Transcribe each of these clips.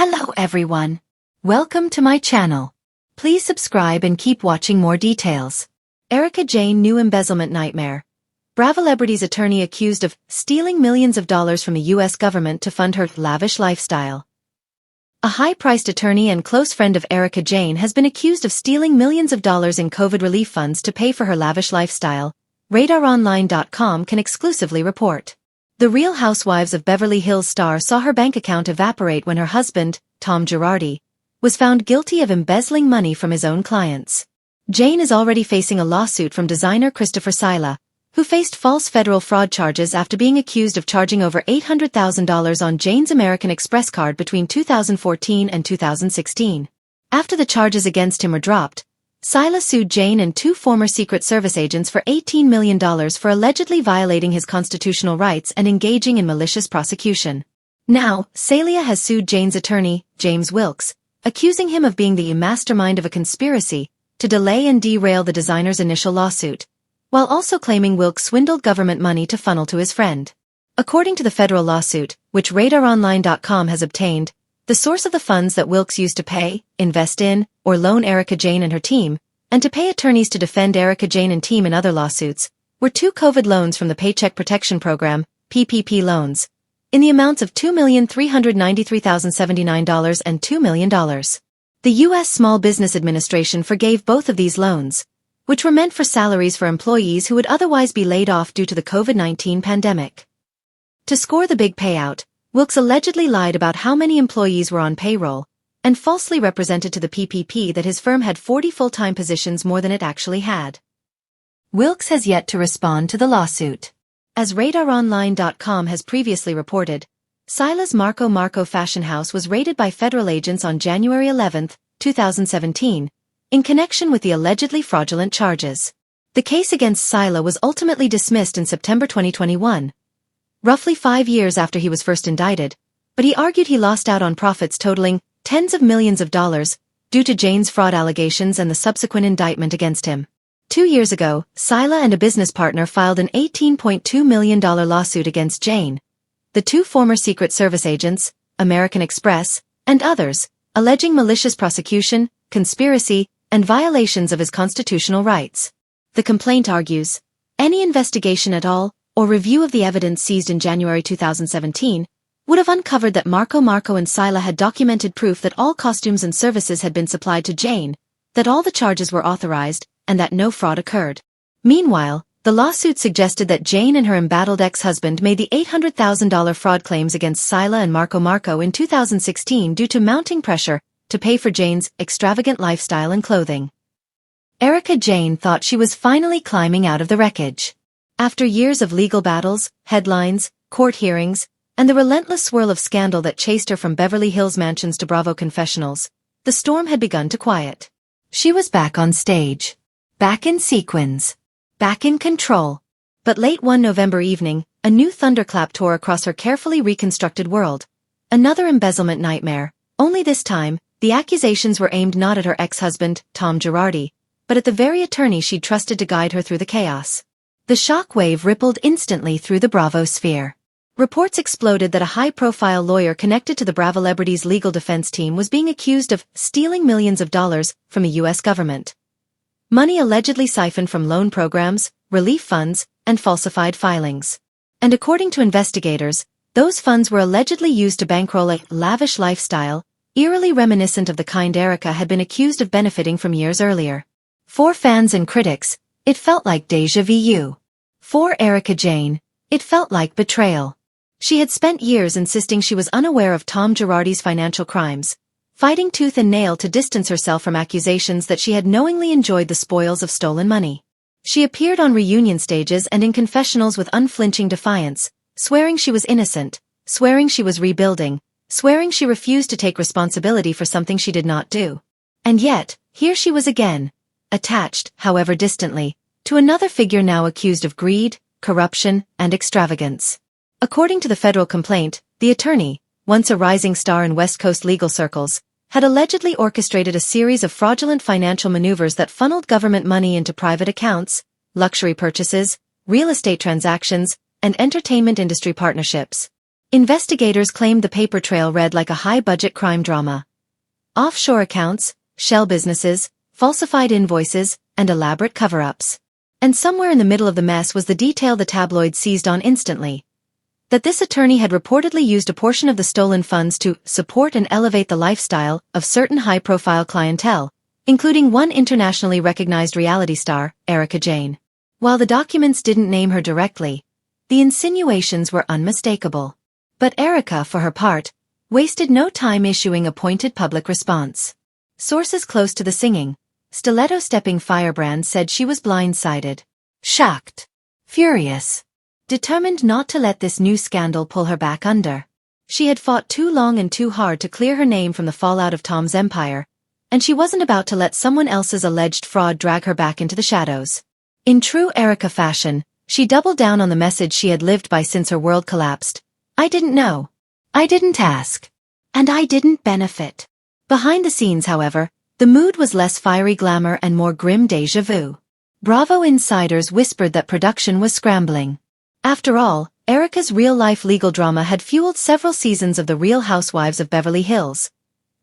Hello everyone. Welcome to my channel. Please subscribe and keep watching more details. Erika Jayne new embezzlement nightmare. Bravolebrity's attorney accused of stealing millions of dollars from the U.S. government to fund her lavish lifestyle. A high-priced attorney and close friend of Erika Jayne has been accused of stealing millions of dollars in COVID relief funds to pay for her lavish lifestyle, RadarOnline.com can exclusively report. The Real Housewives of Beverly Hills star saw her bank account evaporate when her husband, Tom Girardi, was found guilty of embezzling money from his own clients. Jayne is already facing a lawsuit from designer Christopher Sila, who faced false federal fraud charges after being accused of charging over $800,000 on Jayne's American Express card between 2014 and 2016. After the charges against him were dropped, Sila sued Jayne and two former Secret Service agents for $18 million for allegedly violating his constitutional rights and engaging in malicious prosecution. Now, Sila has sued Jayne's attorney, James Wilkes, accusing him of being the mastermind of a conspiracy to delay and derail the designer's initial lawsuit, while also claiming Wilkes swindled government money to funnel to his friend. According to the federal lawsuit, which RadarOnline.com has obtained, the source of the funds that Wilkes used to pay, invest in, or loan Erika Jayne and her team, and to pay attorneys to defend Erika Jayne and team in other lawsuits, were two COVID loans from the Paycheck Protection Program, PPP loans, in the amounts of $2,393,079 and $2 million. The U.S. Small Business Administration forgave both of these loans, which were meant for salaries for employees who would otherwise be laid off due to the COVID-19 pandemic. To score the big payout, Wilkes allegedly lied about how many employees were on payroll, and falsely represented to the PPP that his firm had 40 full-time positions more than it actually had. Wilkes has yet to respond to the lawsuit. As RadarOnline.com has previously reported, Sila's Marco Marco fashion house was raided by federal agents on January 11, 2017, in connection with the allegedly fraudulent charges. The case against Sila was ultimately dismissed in September 2021, roughly 5 years after he was first indicted, but he argued he lost out on profits totaling tens of millions of dollars due to Jayne's fraud allegations and the subsequent indictment against him. 2 years ago, Sila and a business partner filed an $18.2 million lawsuit against Jayne, the two former Secret Service agents, American Express, and others, alleging malicious prosecution, conspiracy, and violations of his constitutional rights. The complaint argues, any investigation at all, or review of the evidence seized in January 2017, would have uncovered that Marco Marco and Sila had documented proof that all costumes and services had been supplied to Jayne, that all the charges were authorized, and that no fraud occurred. Meanwhile, the lawsuit suggested that Jayne and her embattled ex-husband made the $800,000 fraud claims against Sila and Marco Marco in 2016 due to mounting pressure to pay for Jayne's extravagant lifestyle and clothing. Erika Jayne thought she was finally climbing out of the wreckage. After years of legal battles, headlines, court hearings, and the relentless swirl of scandal that chased her from Beverly Hills mansions to Bravo confessionals, the storm had begun to quiet. She was back on stage. Back in sequins. Back in control. But late one November evening, a new thunderclap tore across her carefully reconstructed world. Another embezzlement nightmare, only this time, the accusations were aimed not at her ex-husband, Tom Girardi, but at the very attorney she'd trusted to guide her through the chaos. The shock wave rippled instantly through the Bravo sphere. Reports exploded that a high-profile lawyer connected to the Bravolebrity's legal defense team was being accused of stealing millions of dollars from the U.S. government. Money allegedly siphoned from loan programs, relief funds, and falsified filings. And according to investigators, those funds were allegedly used to bankroll a lavish lifestyle, eerily reminiscent of the kind Erika had been accused of benefiting from years earlier. For fans and critics, it felt like déjà vu. For Erika Jayne, it felt like betrayal. She had spent years insisting she was unaware of Tom Girardi's financial crimes, fighting tooth and nail to distance herself from accusations that she had knowingly enjoyed the spoils of stolen money. She appeared on reunion stages and in confessionals with unflinching defiance, swearing she was innocent, swearing she was rebuilding, swearing she refused to take responsibility for something she did not do. And yet, here she was again, attached, however distantly, to another figure now accused of greed, corruption, and extravagance. According to the federal complaint, the attorney, once a rising star in West Coast legal circles, had allegedly orchestrated a series of fraudulent financial maneuvers that funneled government money into private accounts, luxury purchases, real estate transactions, and entertainment industry partnerships. Investigators claimed the paper trail read like a high-budget crime drama. Offshore accounts, shell businesses, falsified invoices, and elaborate cover-ups. And somewhere in the middle of the mess was the detail the tabloids seized on instantly. That this attorney had reportedly used a portion of the stolen funds to support and elevate the lifestyle of certain high-profile clientele, including one internationally recognized reality star, Erika Jayne. While the documents didn't name her directly, the insinuations were unmistakable. But Erika, for her part, wasted no time issuing a pointed public response. Sources close to the singing, stiletto-stepping firebrand said she was blindsided, shocked, furious, determined not to let this new scandal pull her back under. She had fought too long and too hard to clear her name from the fallout of Tom's empire, and she wasn't about to let someone else's alleged fraud drag her back into the shadows. In true Erika fashion, she doubled down on the message she had lived by since her world collapsed. I didn't know. I didn't ask. And I didn't benefit. Behind the scenes, however, the mood was less fiery glamour and more grim déjà vu. Bravo insiders whispered that production was scrambling. After all, Erika's real-life legal drama had fueled several seasons of The Real Housewives of Beverly Hills,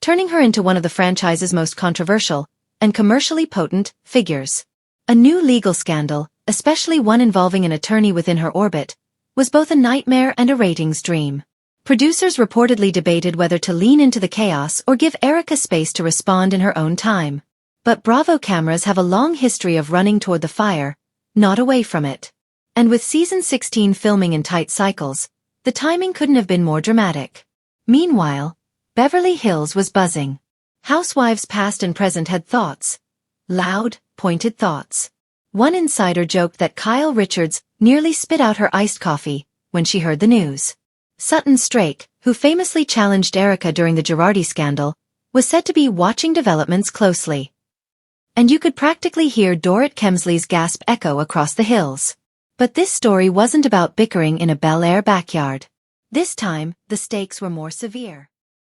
turning her into one of the franchise's most controversial and commercially potent figures. A new legal scandal, especially one involving an attorney within her orbit, was both a nightmare and a ratings dream. Producers reportedly debated whether to lean into the chaos or give Erika space to respond in her own time. But Bravo cameras have a long history of running toward the fire, not away from it. And with season 16 filming in tight cycles, the timing couldn't have been more dramatic. Meanwhile, Beverly Hills was buzzing. Housewives past and present had thoughts. Loud, pointed thoughts. One insider joked that Kyle Richards nearly spit out her iced coffee when she heard the news. Sutton Strake, who famously challenged Erika during the Girardi scandal, was said to be watching developments closely. And you could practically hear Dorrit Kemsley's gasp echo across the hills. But this story wasn't about bickering in a Bel Air backyard. This time, the stakes were more severe.